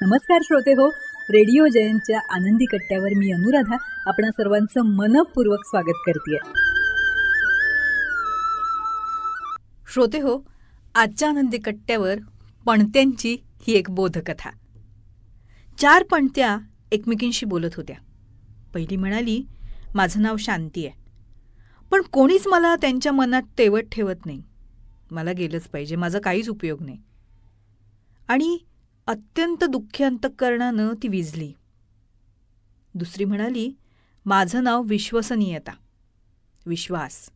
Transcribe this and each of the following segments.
नमस्कार श्रोते हो, रेडिओ जयंतच्या आनंदी कट्ट्यावर मी अनुराधा आपणा सर्वांचं मनपूर्वक स्वागत करते. श्रोते हो, आजच्या आनंदी कट्ट्यावर पणत्यांची ही एक बोधकथा. 4 पणत्या एकमेकींशी बोलत होत्या. पहिली म्हणाली, माझं नाव शांती आहे, पण कोणीच मला त्यांच्या मनात तेवत ठेवत नाही. मला गेलंच पाहिजे, माझा काहीच उपयोग नाही. आणि अत्यंत दुःखी अंतःकरणानं ती विझली. दुसरी म्हणाली, माझं नाव विश्वसनीयता, विश्वास.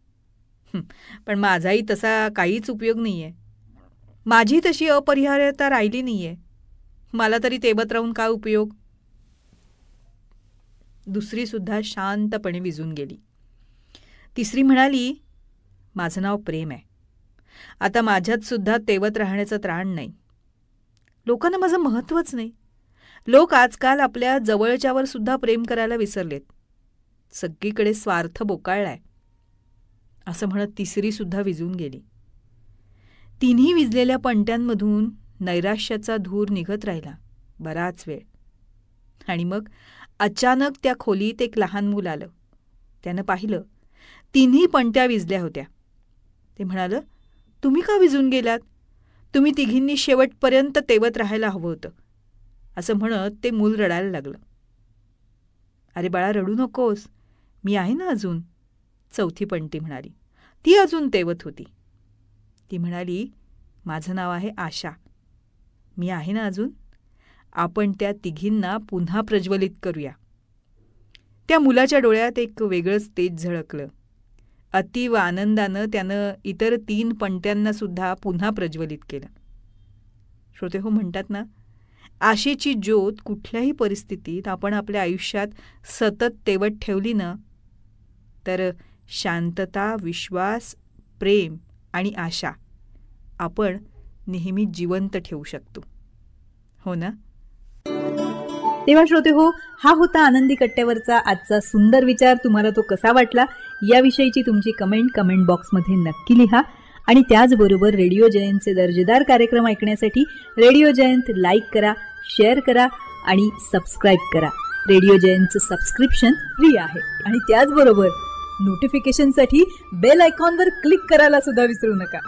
पण माझाही तसा काहीच उपयोग नाही आहे. माझी तशी अपरिहार्यता राहिली नाही आहे. मला तरी तेवत राहून काय उपयोग. दुसरीसुद्धा शांतपणे विझून गेली. तिसरी म्हणाली, माझं नाव प्रेम आहे. आता माझ्यात सुद्धा तेवत राहण्याचं त्राण नाही. लोकांना माझं महत्त्वच नाही. लोक आजकाल आपल्या जवळच्यावर सुद्धा प्रेम करायला विसरलेत. सगळीकडे स्वार्थ बोकाळलाय. असं म्हणत तिसरीसुद्धा विझून गेली. तिन्ही विझलेल्या पणत्यांमधून नैराश्याचा धूर निघत राहिला बराच वेळ. आणि मग अचानक त्या खोलीत एक लहान मूल आलं. त्यानं पाहिलं, तिन्ही पणत्या विझल्या होत्या. ते म्हणालं, तुम्ही का विझून गेलात? तुम्ही तिघींनी शेवटपर्यंत तेवत राहायला हवं होतं. असं म्हणत ते मूल रडायला लागलं. अरे बाळा, रडू नकोस, मी आहे ना अजून, चौथी पणती म्हणाली. ती अजून तेवत होती. ती म्हणाली, माझं नाव आहे आशा, मी आहे ना अजून. आपण त्या तिघींना पुन्हा प्रज्वलित करूया. त्या मुलाच्या डोळ्यात एक वेगळंच तेज झळकलं. अतीव आनंदानं त्यानं इतर 3 पणत्यांना सुद्धा पुन्हा प्रज्वलित केलं. श्रोते हो, म्हणतात ना, आशेची ज्योत कुठल्याही परिस्थितीत आपण आपल्या आयुष्यात सतत तेवत ठेवली ना, तर शांतता, विश्वास, प्रेम आणि आशा आपण नेहमी जिवंत ठेवू शकतो. हो ना? तेव्हा श्रोते हो, हा होता आनंदी कट्ट्यावरचा आजचा सुंदर विचार. तुम्हाला तो कसा वाटला याविषयीची तुमची कमेंट बॉक्समध्ये नक्की लिहा. आणि त्याचबरोबर रेडिओ जयंतचे दर्जेदार कार्यक्रम ऐकण्यासाठी रेडिओ जयंत लाईक करा, शेअर करा आणि सबस्क्राईब करा. रेडिओ जयंतचं सबस्क्रिप्शन फ्री आहे. आणि त्याचबरोबर नोटिफिकेशनसाठी बेल आयकॉनवर क्लिक करायला सुद्धा विसरू नका.